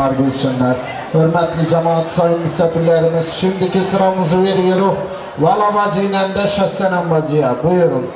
buyursunlar gülsünler. Hürmetli cemaat, sayın misafirlerimiz, şimdiki sıramızı veriyoruz. Vala bacı ile de Şahsenem bacıya buyurun.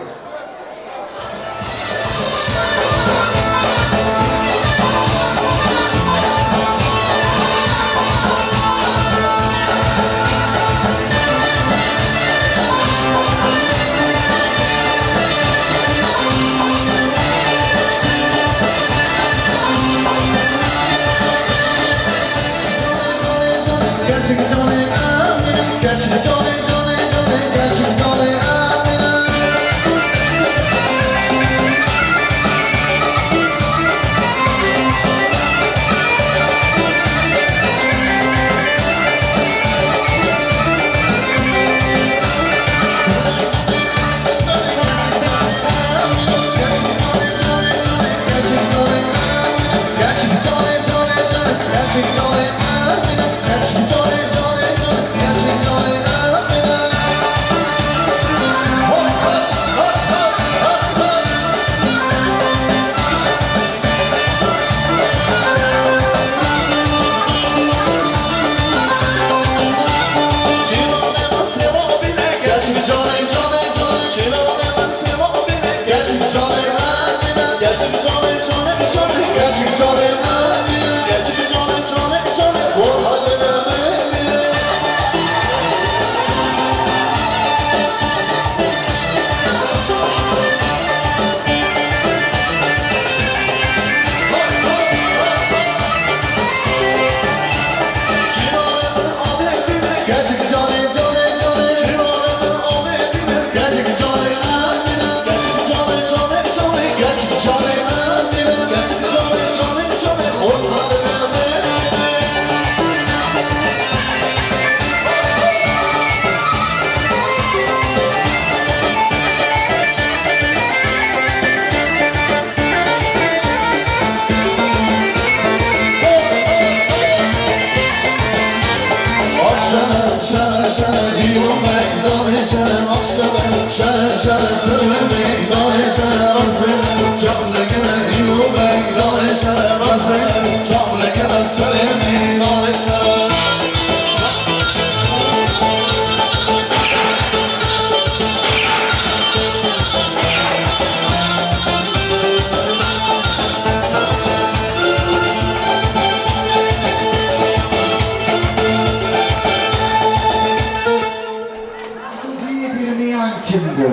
Kimdir?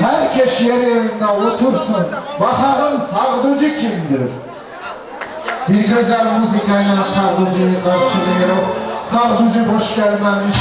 Herkes yerine otursun. Bakalım Sarducu kimdir? Bir güzel müzikayla Sarducu'yu karşılıyor. Sarducu boş gelmemiş.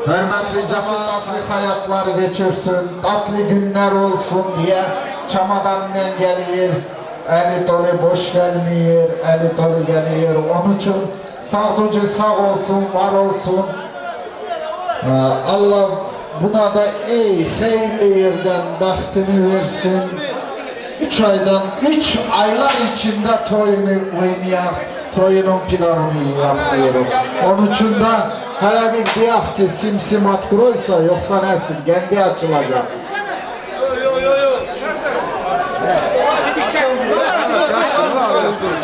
Hürmetli cemaat, hayatlar geçirsin, tatlı günler olsun diye çamadanla geliyor, eli dolu boş gelmiyor, eli dolu geliyor. Onun için Sarducu sağ olsun, var olsun. Allah buna da hayırlı yerden bahtını versin. 3 aylar içinde toyunu oynayak, toyunun planını yapıyorum. Onun için de hele bir diyak ki simsimat kuruysa yoksa nesin, kendi açılacak.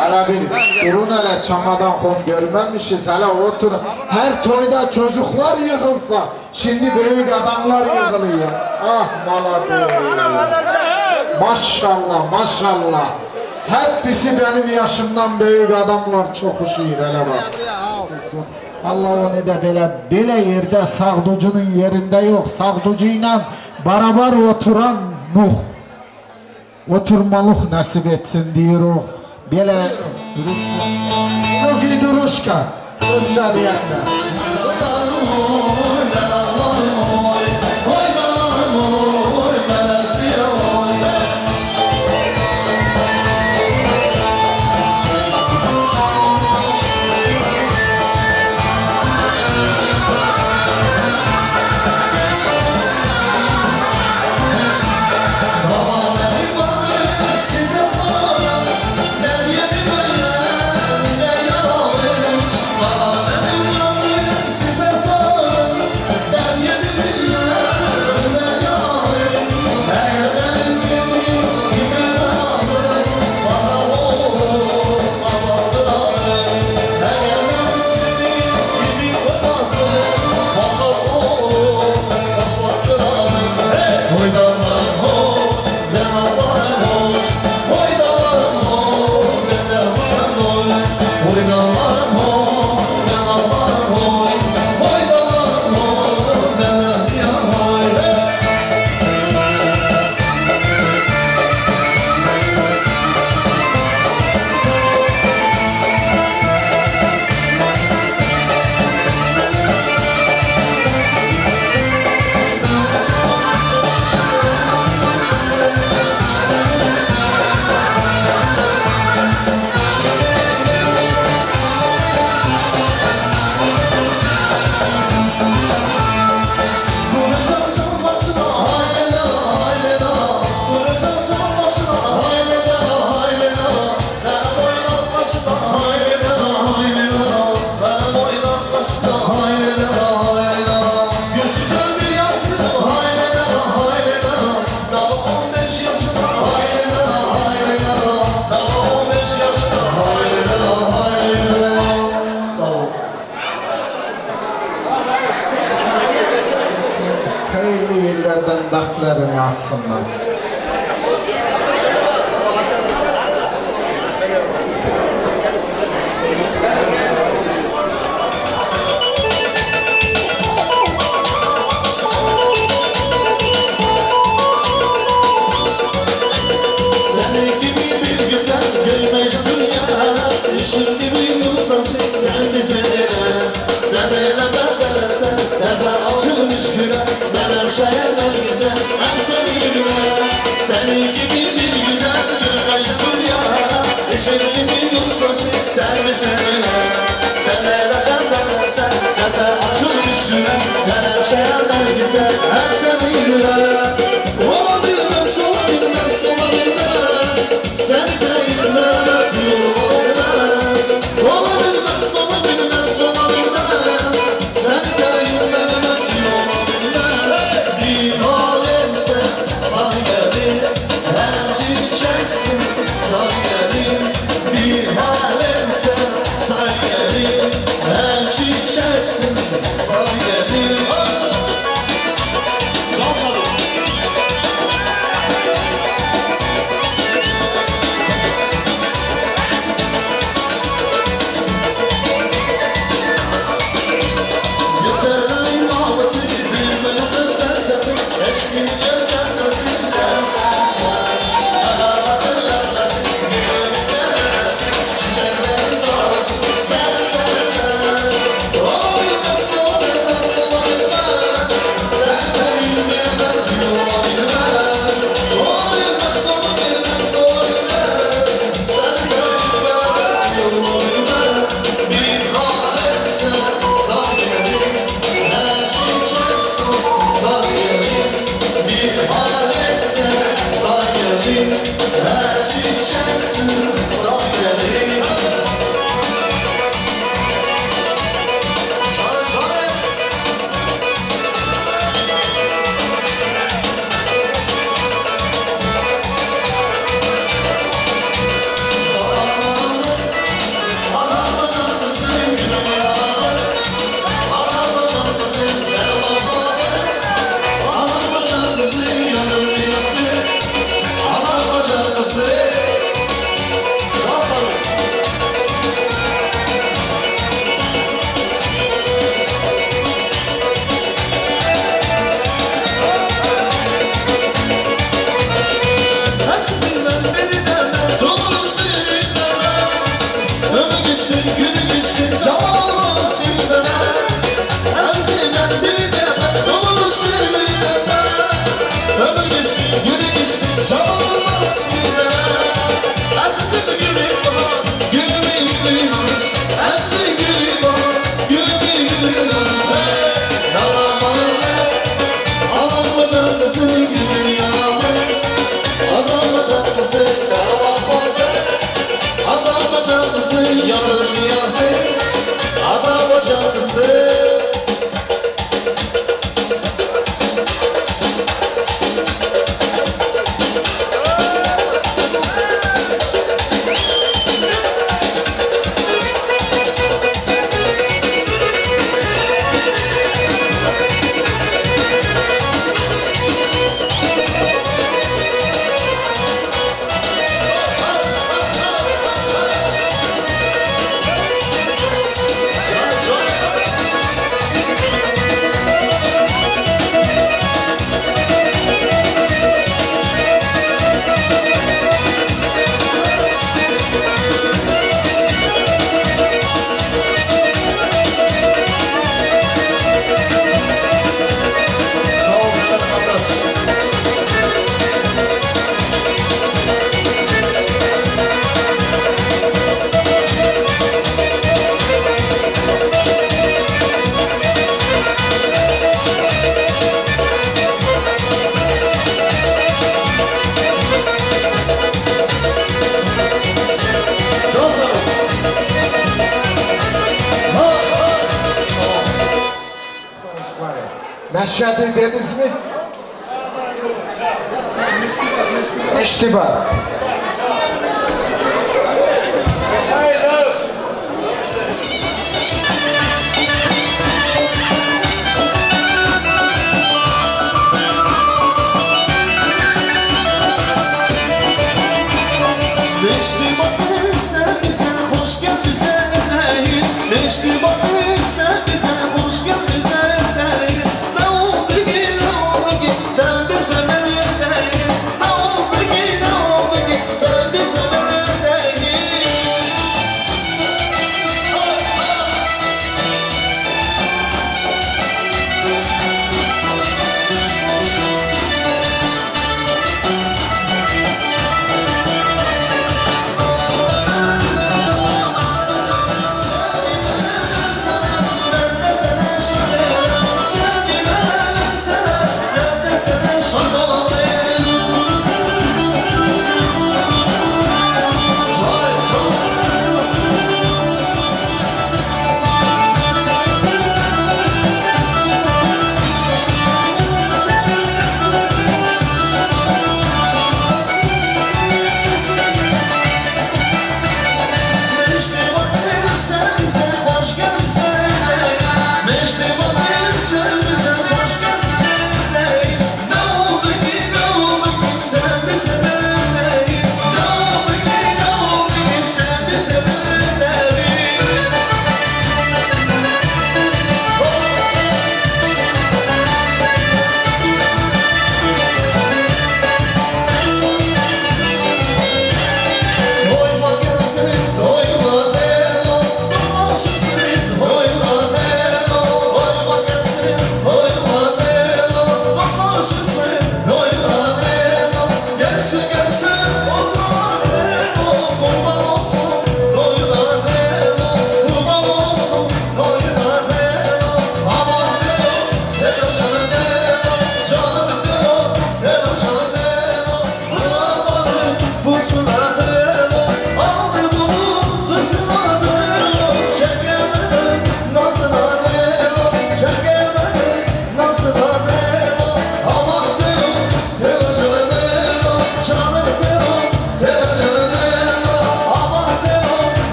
Hele bir durun hele çamadan kon görmemişiz, hele oturun. Her toyda çocuklar yığılsa, şimdi büyük adamlar yığılıyor. Ah maladı. Maşallah maşallah. Hepsi benim yaşımdan büyük adamlar, çok hoşuyur hele bak. Allah onu da böyle yerde Sarducu'nun yerinde yok. Sarducu'yla beraber oturan Nuh. Oturmalık nasip etsin diyoruz. Böyle duruşka. Yok iyi duruşka. Duruşka diyende. atsınlar. Şimdi bir Musa sen bize sen ele benzelersen Gaza açılmış güle benim şehirler güzel hem seni güle senin gibi bir güzel görmez dünyada Şimdi bir Musa sen bize sen ele benzelersen Gaza açılmış güle benim şehirler güzel hem seni güle Olabilmez, olabilmez, olabilmez sen değilmez Olabilmez, olabilmez, olabilmez sen değilmez olabilmez bir halimse say gelin hem çiçeksin say gelin bir halimse say gelin hem çiçeksin say gelin Can Sadık Eşkin gözler sesi sen Arabatın yanmasın Gülümün yanmasın Çiçeklerin sonrasın sen Olabilmez, olabilmez, olabilmez sen değilmeden olabilmez Olabilmez, olabilmez, olabilmez sen değilmeden olabilmez Bir halimse zahirin her çiçeksin zahirin bir halimse sayarım her çiçeksin sayarım Şöyle şöyle Azerbaycan kızım gülüm ya Azerbaycan kızım benim abladım Azerbaycan kızım yanım yaktı Azerbaycan kızım Can Sadık Ben sizinden beni demem Dolmuştu yüreğimden Ömür geçti, günü geçti Zaman olmaz yüzden Ben sizinden beni demem Dolmuştu yüreğimden Ömür geçti, günü geçti Zaman olmaz yüzden Ben sizin gülüm var Gülümü gülüyoruz Ben sizin gülüm var Gülümü gülüyoruz Azerbaycan kızın gülü yaralı Azerbaycan kızın yaralı Azerbaycan kızın yanır yaktı Azerbaycan kızın Meşhedi deniz mi? İştibat. Meştibatı sen bize hoş gel bize değil. Meştibatı sen bize hoş gel bize değil. Ne oldu ki ne oldu ki sen bize değil. Ne oldu ki ne oldu ki sen bize değil.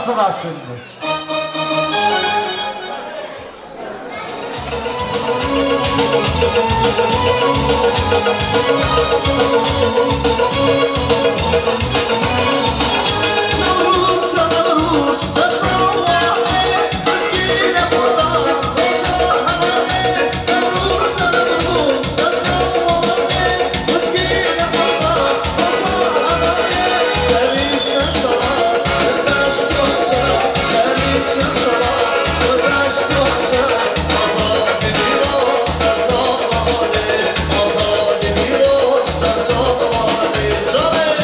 Sıra şimdi. Navruz, Navruz, taşlar var. Eskide burada, yaşar hanane. Navruz, Navruz, taşlar var. Eskide burada, yaşar hanane. Sevişen salar, ödeş tuğaça. Sevişen salar, ödeş tuğaça. Azad bir olsa zavadi, azad bir olsa zavadi. Canım.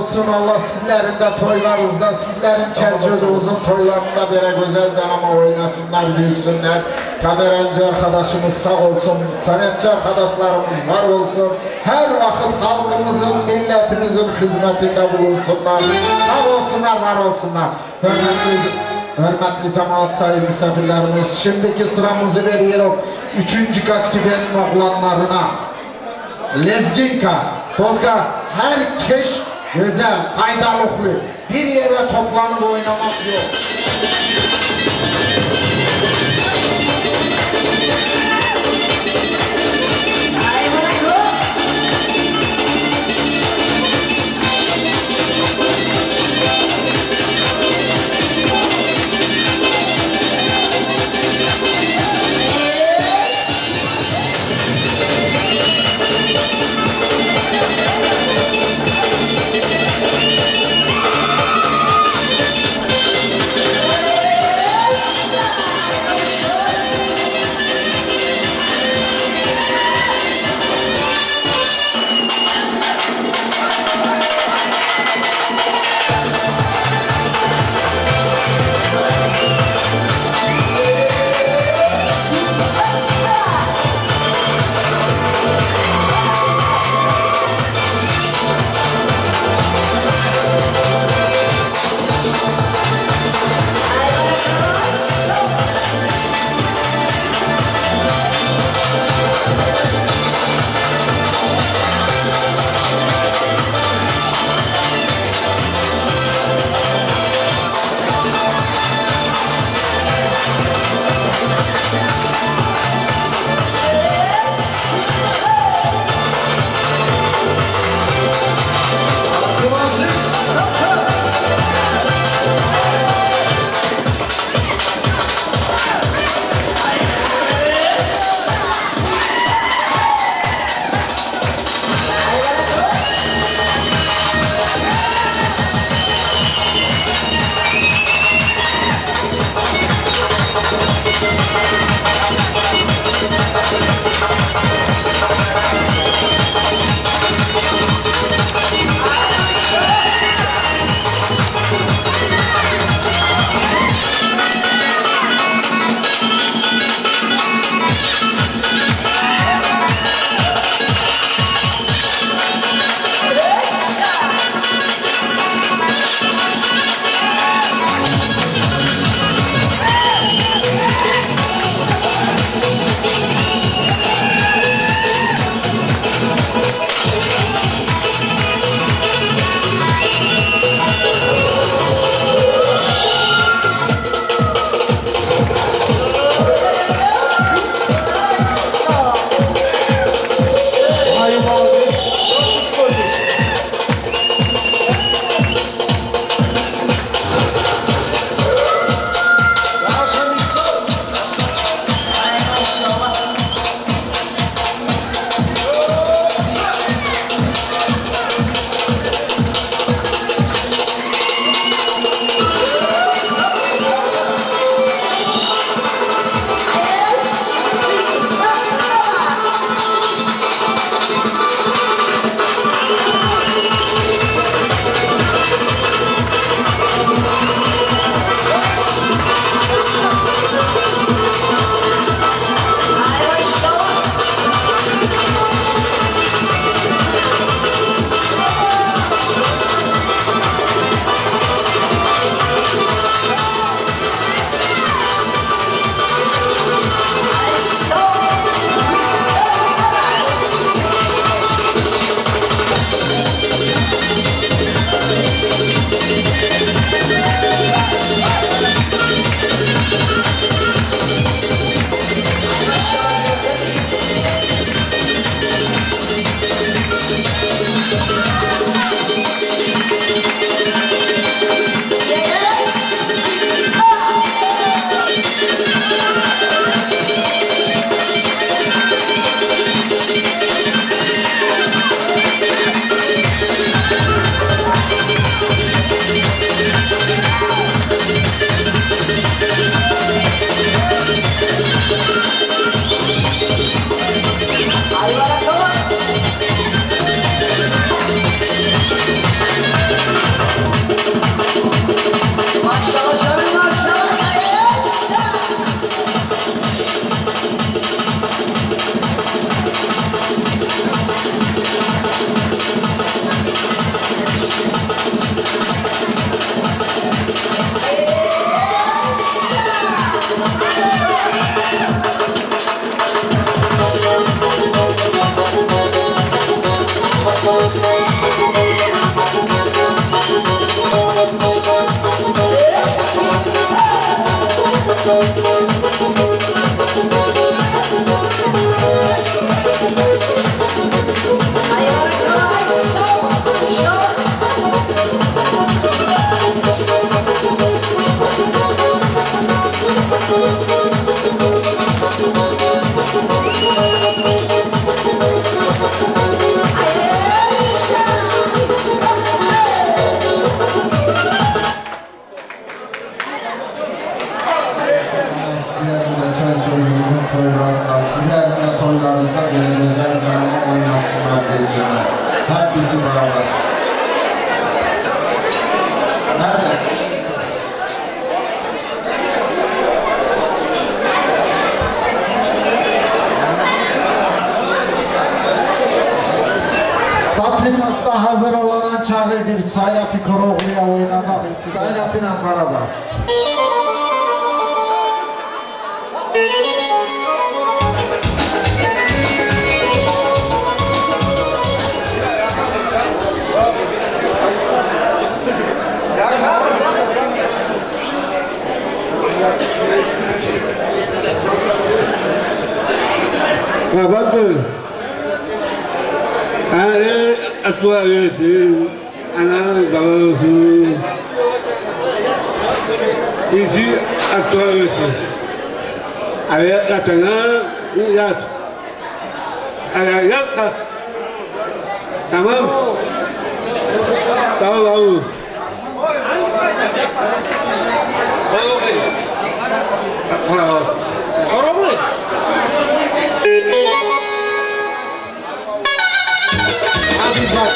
olsun. Allah sizlerin de toylarınızda, sizlerin çerçeğinizin toylarında böyle güzel canama oynasınlar, büyüsünler. Kameracı arkadaşımız sağ olsun, sanatçı arkadaşlarımız var olsun. Her vakit halkımızın, milletimizin hizmetinde bulunsunlar. Sağ olsunlar, var olsunlar. Hürmetli cemaat, sayın misafirlerimiz, şimdiki sıramızı veriyoruz 3. kat küpenin oğlanlarına. Lezginka, Tolga, herkes güzel, kaydalıklı, bir yere toplanıp oynamak yok. bir Sayla Pikoroğlu'ya oynamak. Sayla Pinan Karabağ. Kapattın. Yani tuvaleti, ana babası, iki tuvaleti. Ayak yatana yat. Ayak yat kalk. Tamam. Tamam abi. Orası. Hadi bak.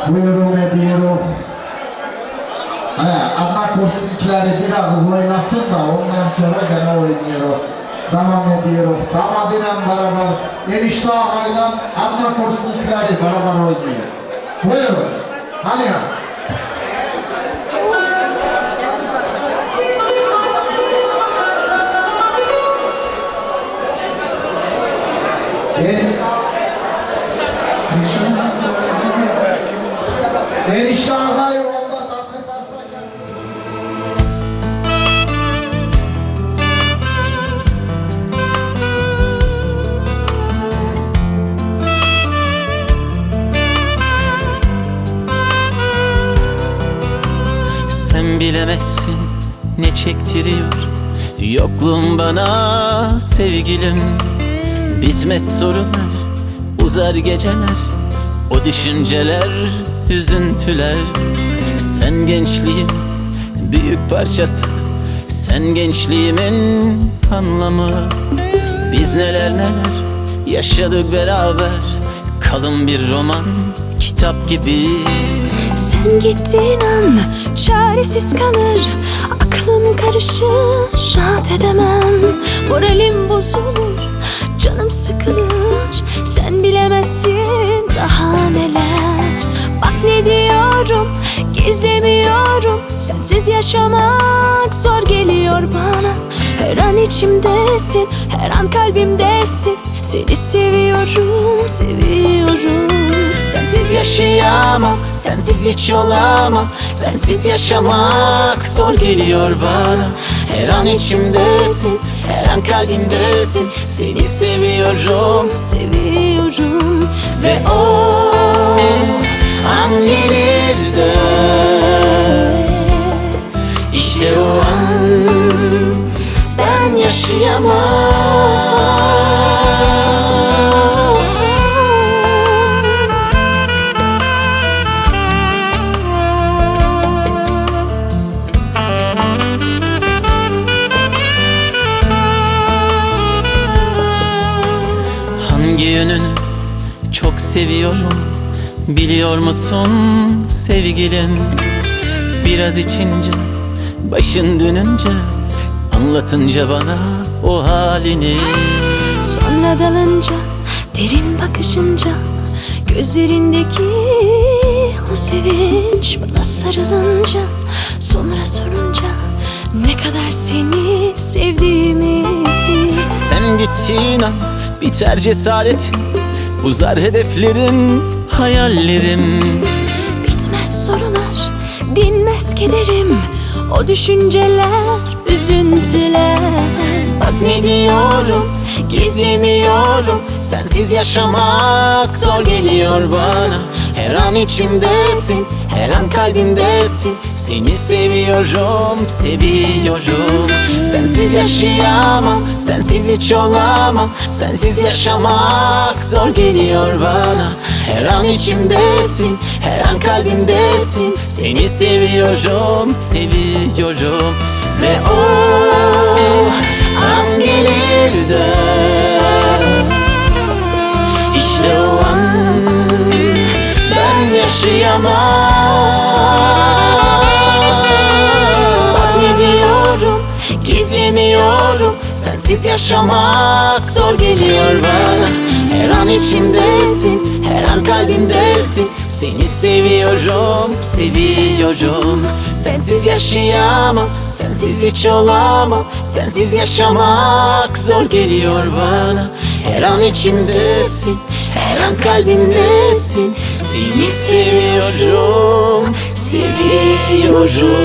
Buyurun ediyorum. Ana kursnikleri biraz oynasın da ondan sonra gene oynuyorum. Devam ediyorum. Damadıyla beraber enişte ağayla ana kursnikleri beraber oynuyor. Buyurun. Hadi ya. Enişte ağay onda tatlı pasta gelsin. Sen bilemezsin ne çektiriyor yokluğun bana sevgilim. Bitmez sorular, uzar geceler, o düşünceler, üzüntüler. Sen gençliğim büyük parçası, sen gençliğimin anlamı. Biz neler neler yaşadık beraber, kalın bir roman, kitap gibi. Sen gittiğin an çaresiz kalır, aklım karışır, rahat edemem. Moralim bozulur, canım sıkılır. Sen bilemezsin daha neler. Bak ne diyorum, gizlemiyorum. Sensiz yaşamak zor geliyor bana. Her an içimdesin, her an kalbimdesin. Seni seviyorum, seviyorum. Sensiz yaşayamam, sensiz hiç olamam. Sensiz yaşamak zor geliyor bana. Her an içimdesin, her an kalbimdesin. Seni seviyorum, Seviyorum ve o an gelir de İşte o an ben yaşayamam. Hangi yönünü çok seviyorum biliyor musun sevgilim? Biraz içince, başın dönünce, anlatınca bana o halini. Sonra dalınca, derin bakışınca, gözlerindeki o sevinç bana sarılınca, sonra sorunca ne kadar seni sevdiğimi. Sen gittiğin an biter cesaretim, uzar hedeflerim, hayallerim. Bitmez sorular, dinmez kederim, o düşünceler, üzüntüler. Bak ne diyorum, gizlemiyorum. Sensiz yaşamak zor geliyor bana. Her an içimdesin, her an kalbimdesin. Seni seviyorum, seviyorum. Sensiz yaşayamam, sensiz hiç olamam. Sensiz yaşamak zor geliyor bana. Her an içimdesin, her an kalbimdesin. Seni seviyorum, seviyorum. Ve o an gelir de İşte o an ben yaşayamam. Bak ne diyorum, gizlemiyorum. Sensiz yaşamak zor geliyor bana. Her an içimdesin, her an kalbimdesin. Seni seviyorum, seviyorum. Sensiz yaşayamam, sensiz hiç olamam. Sensiz yaşamak zor geliyor bana. Her an içimdesin, her an kalbimdesin. Seni seviyorum, seviyorum.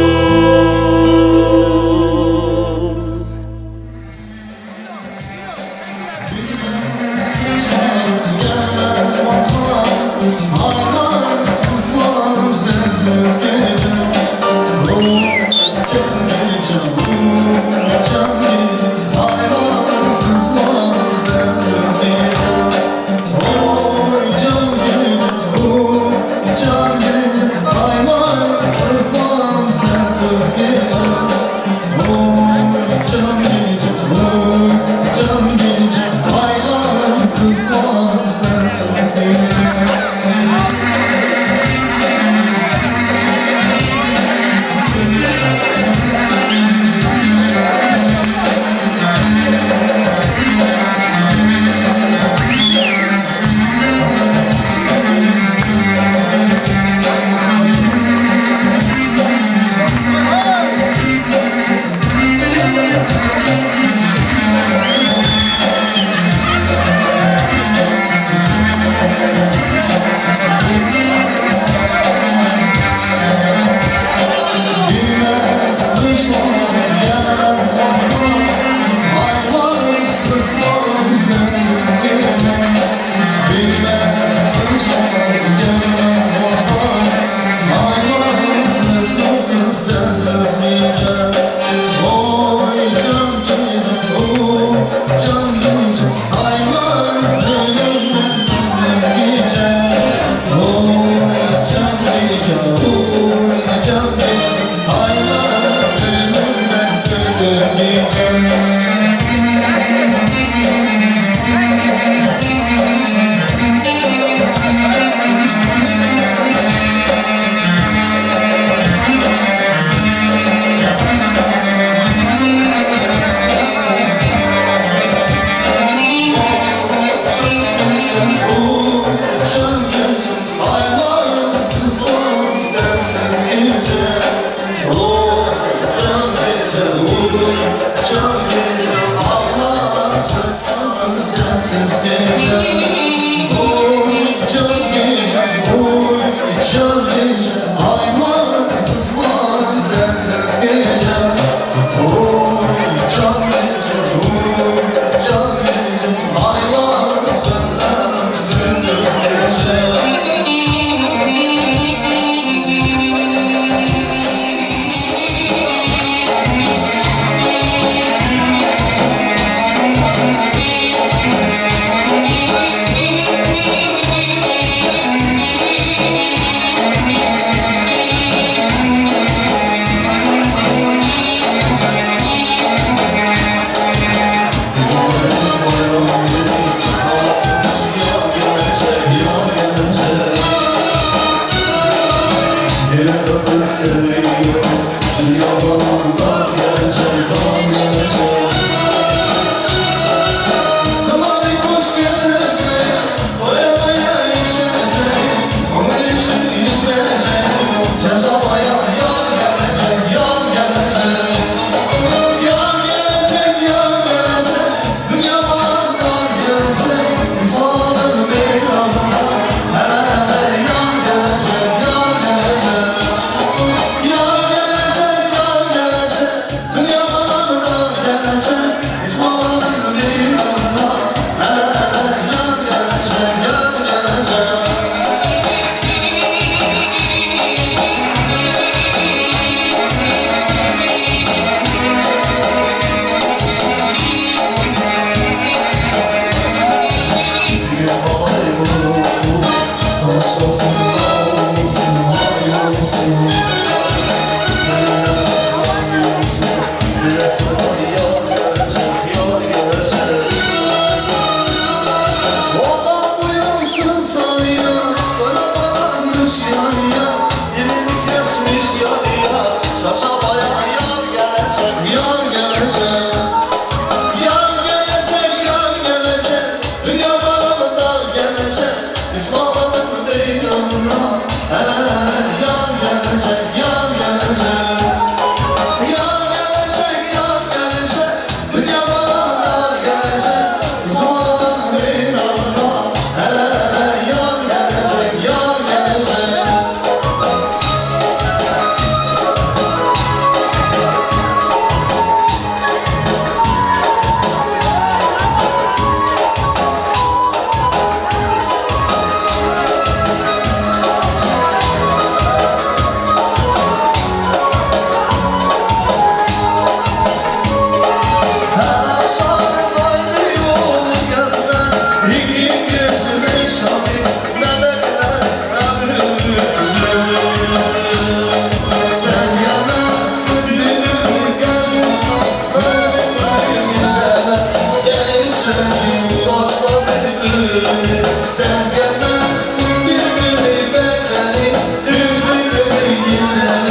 Sen gelmezsin bir beni ümidi güzel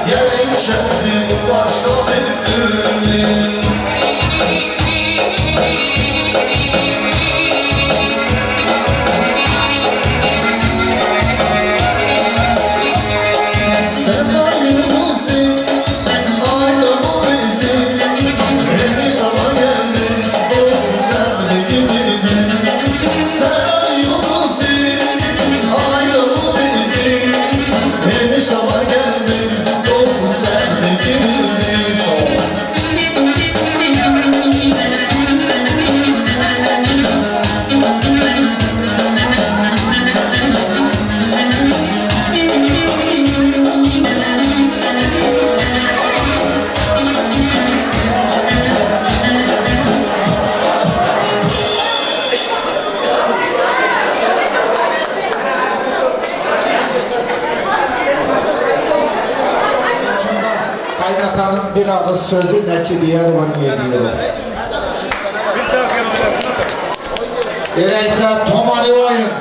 gelin şehrim başka bir ümid sen ayrımızı aynı bu bizi beni sana geldi dostum sevdiğimizi sen ayrımızı aynı bu bizi beni sana geldi dostum sevdiğimizi son. Kaynatanın bir ağız sözü ne ki diğer var niye diyor. Öyleyse tomari oyun.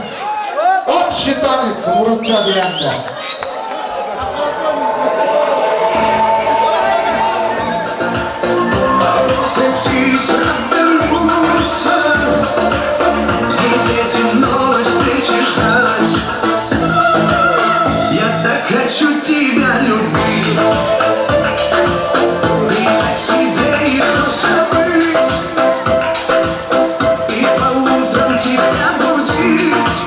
Hop şitanit Urupça diyende. Я так хочу тебя любить, прижать себе и забыть, и по утрам тебя будить,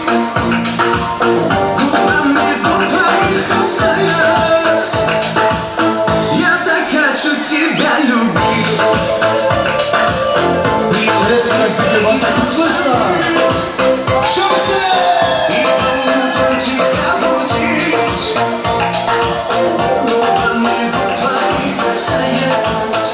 губами губ твоих касаясь. Я так хочу тебя любить, прижать себе и забыть. И по утрам тебя будить, губами губ твоих касаясь.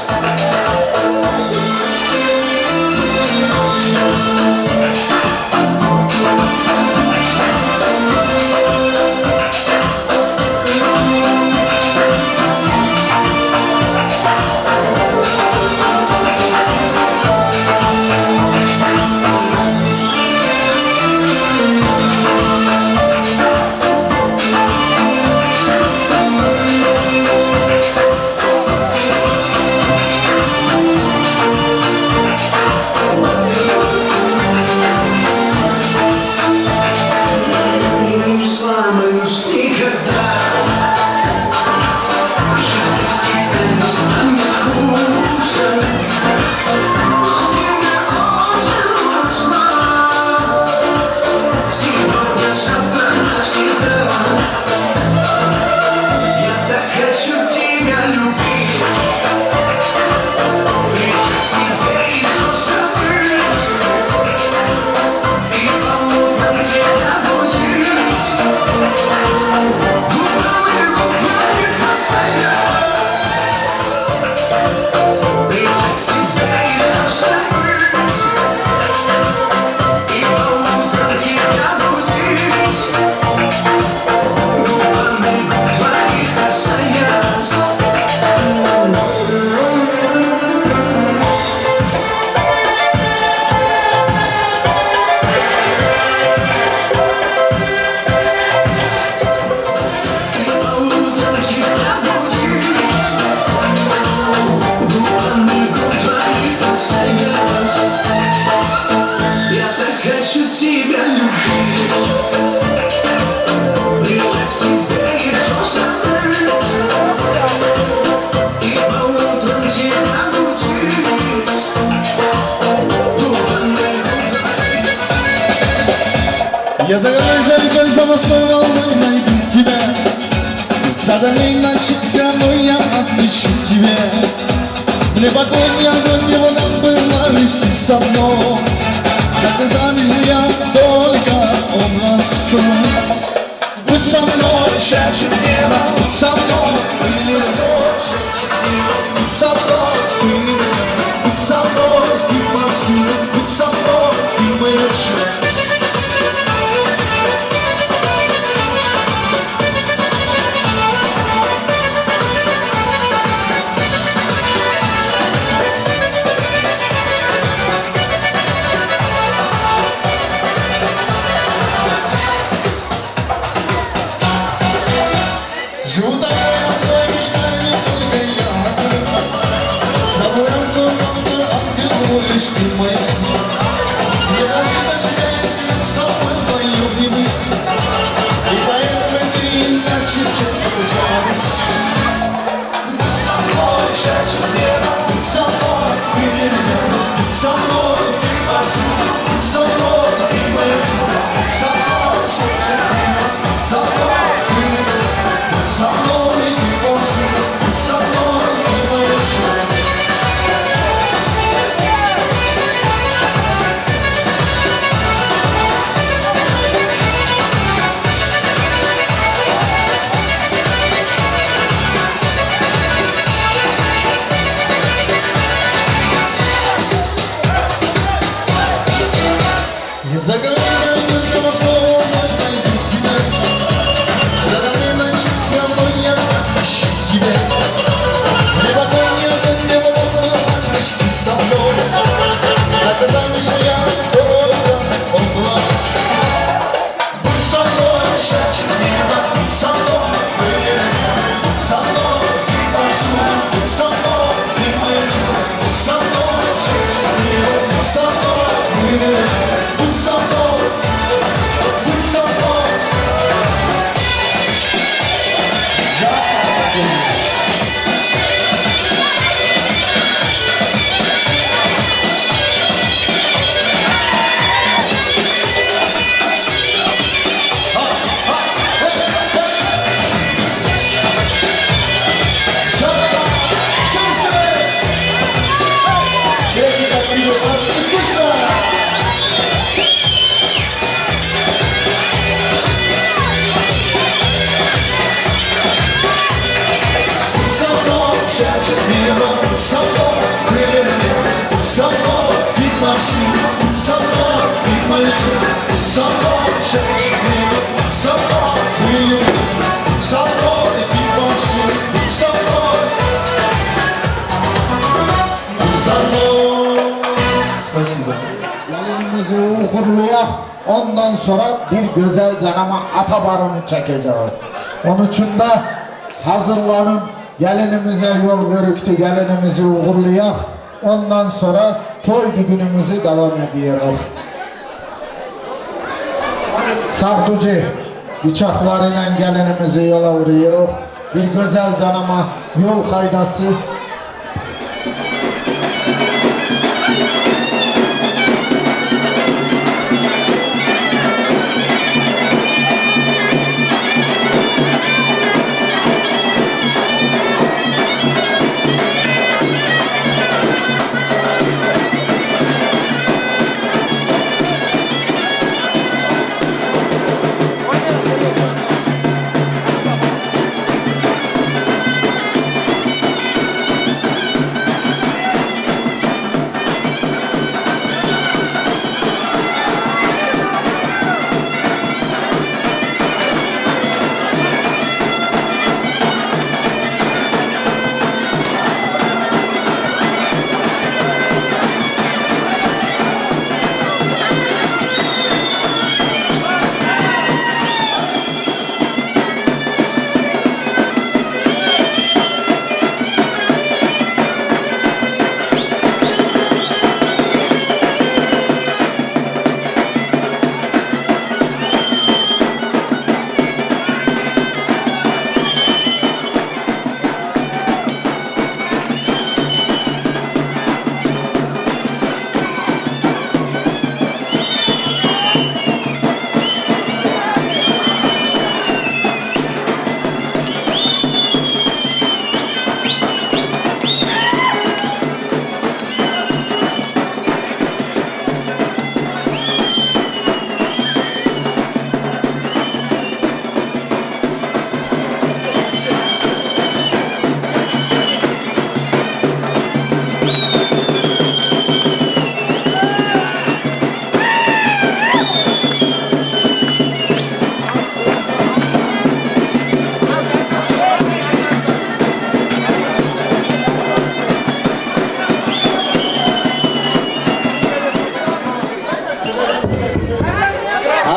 Я не сломаюсь никогда, жизнь без тебя не станет хуже. Но ты мне очень нужна, сегодня, завтра, навсегда. Я так хочу тебя любить, прижать себе и забыть, и по утрам тебя будить, губами губ твоих касаясь. Прижать себе и забыть, и по утрам тебя будить, губами губ твоих касаясь. И по утрам тебя будить, губами губ твоих касаясь. Я так хочу тебя любить, прижать себе и забыть, и по утрам тебя будить, губами губ. Я загораюсь, только замаскировал, но не найду тебя. Задай начаться, но я отвечу тебе. Мне покой, ни огонь, ни вода была, лишь ты со мной. За глазами же я только областной. Будь со мной, шепчет небо, будь со мной, пыль шепчет небо, будь со мной, пыль будь со мной, ты Максим, будь со мной, ты моя честь. kırmayasın. Ne karşıda şirayesini Mustafa'yla yok gibi. Bir dayanmadığından çirkin uzağız. Mustafa'yla şerçinlere, Mustafa'yla güllerine, Mustafa'yla varsın, Mustafa'yla kırmayasın. Mustafa'yla şerçinlere, Mustafa'yla güllerine, Mustafa'yla varsın, Mustafa'yla kırmayasın. Zagadnę za Moskwą, moja dziewczyna. Zadalena czysta moja na świecie. Nieba konia, nieba dawno, ale ty za mną. Zakazamy się ja, dobra, odgłos. Bądź za mną, świecie nieba, bądź za mną, bądź za mną, bądź za mną, bądź za mną, świecie nieba, bądź za mną, bądź za mną. Спасибо. Gelinimizi uğurlayak. Ondan sonra bir güzel canama ata barını çekeceğiz. Onun için de hazırlanın. Gelinimize yol görüktü. Gelinimizi uğurlayak. Ondan sonra toy günümüzü devam ediyoruz. Savducu bıçaklarıyla gelinimizi yola vuruyoruz. Bir güzel canama yol kaydası.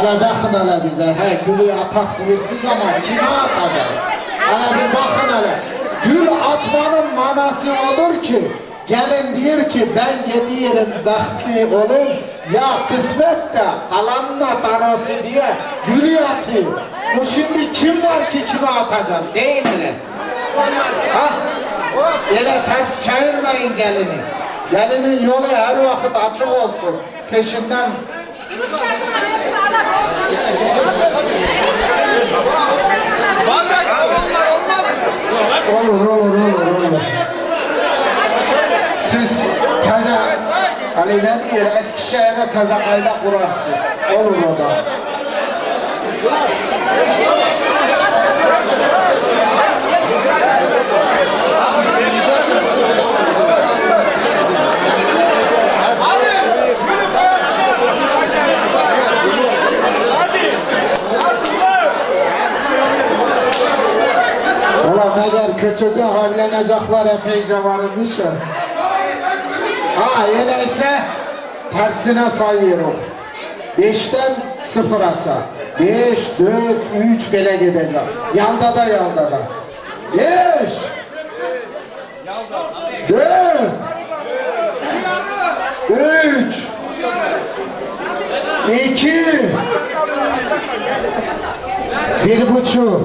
Hele bakın hele bize, he gülü atak diyorsunuz ama kime atacağız? Hele bir bakın hele. Gül atmanın manası odur ki Gelin diyor ki ben gidiyorum bekli olun. Ya kısmet de kalanla tarosu diye gülü atıyor. Bu şimdi kim var ki kime atacağız değil mi? Ha? Öyle ters çevirmeyin gelini. Gelinin yolu her vakit açık olsun. Peşinden olur. Siz teze, hani ne diyor, Eskişehir'e teze kayda kurarsınız. Olur o da. Ulan eğer köçecek evlenecekler epeyce varmış ya. Ha öyleyse tersine sayıyorum. 5'ten 0 açar. 5, 4, 3 bile gidecek. Yalda da. 5 4 3 2 1,5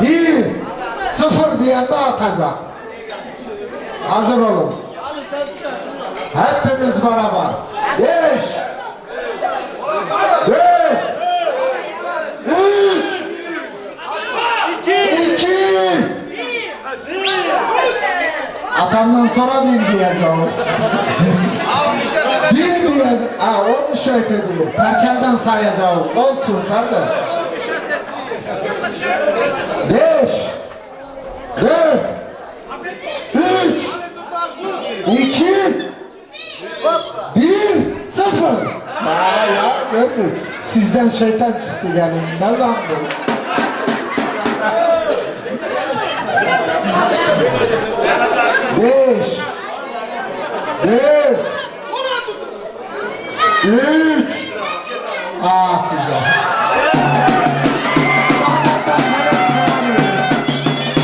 1 0 diye de atacak. Hazır olun. Hepimiz beraber. 5 4 3 2 Atamdan sonra 1 diyeceğim. 1 diyeceğim. Ha onu şöyle diyor. Terkelden sayacağım. Olsun sen de. 5 4 3 2 1 0 ya gördün. Sizden şeytan çıktı yani. Ne zannediyorsun? Beş, dört, üç, size.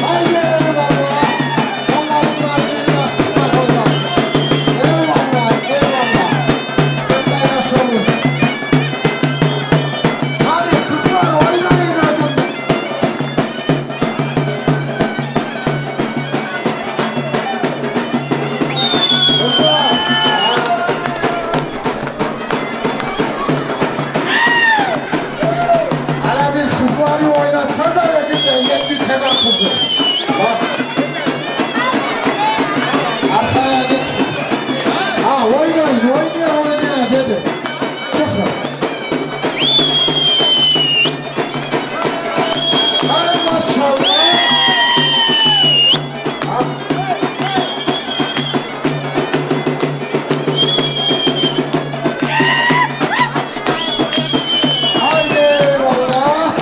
Haydi eyvallah. Allah'ın bir yastıkta olacaksın. Eyvallah. Sen de yaşıyoruz. Hadi kızlar oynayın hadi. Hala bir kızları oynatsanız evinde 7 tane kızı. Bak. Arkaya git. Ha oynaya dedi. Çıkın. Hay maşallah. Ha. Haydi eyvallah.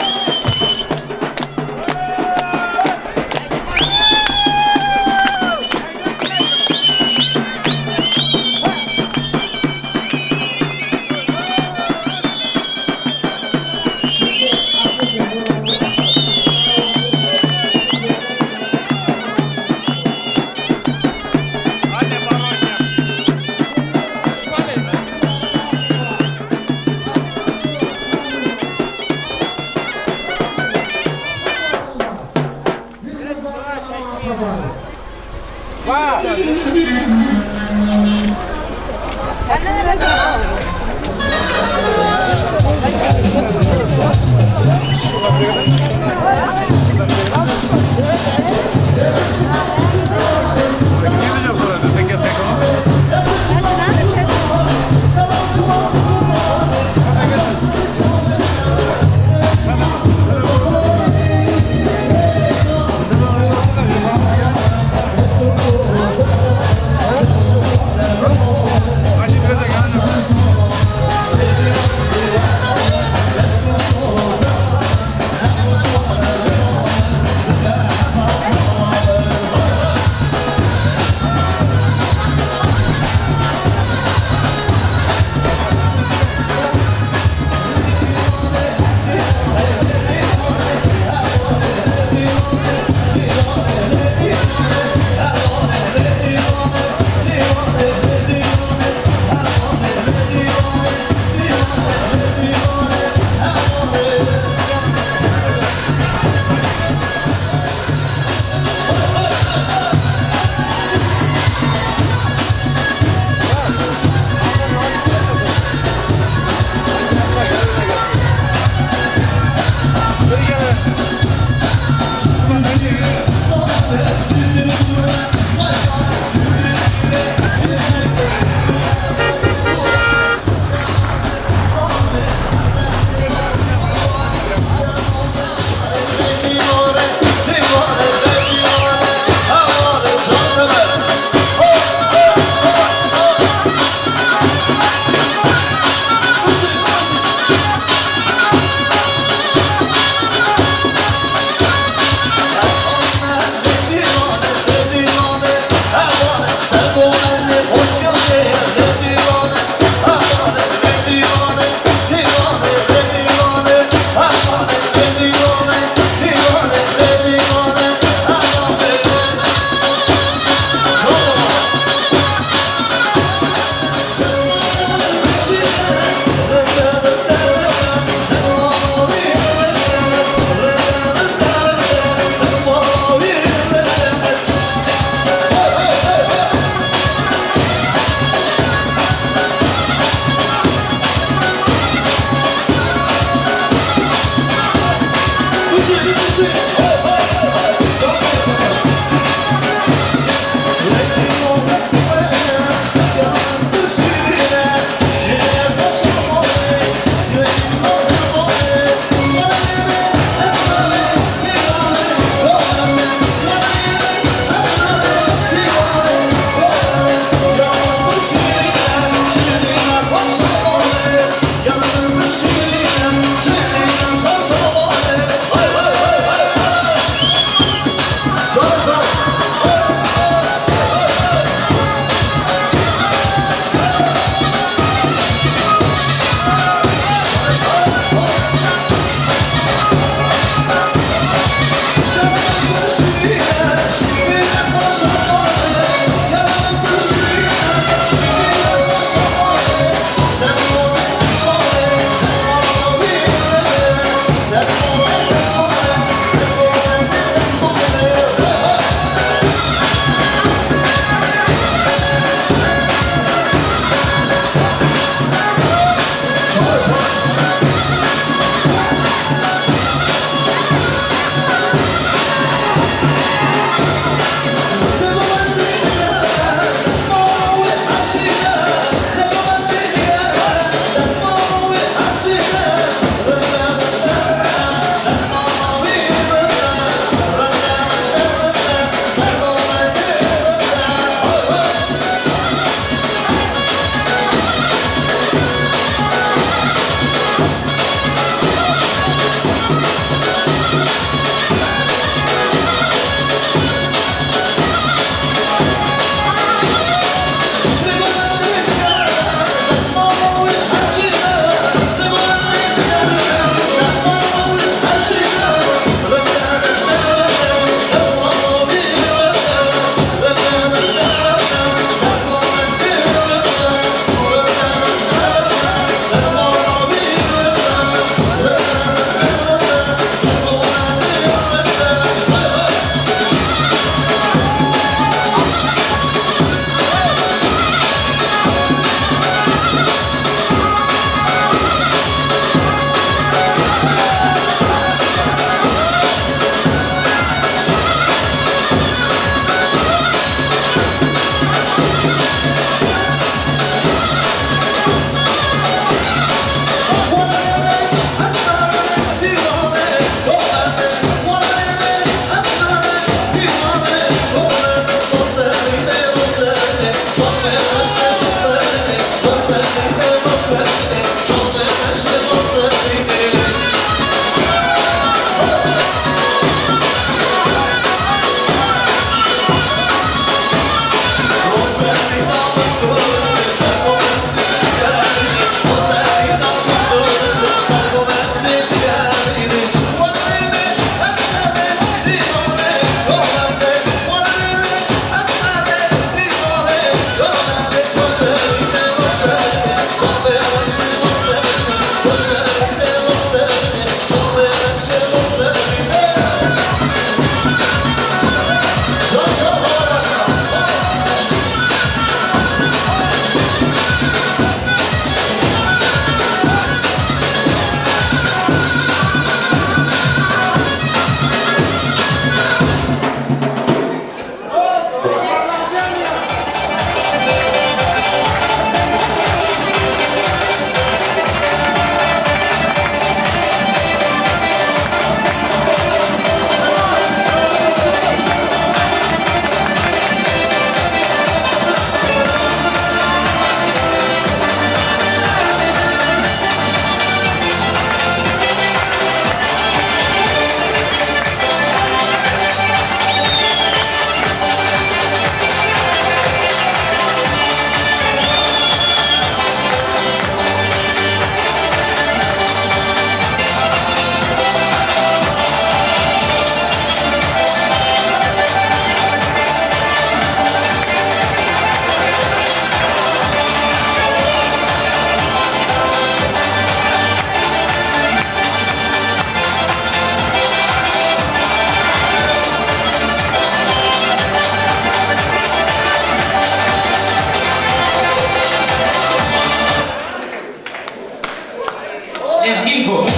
Ezgi bu.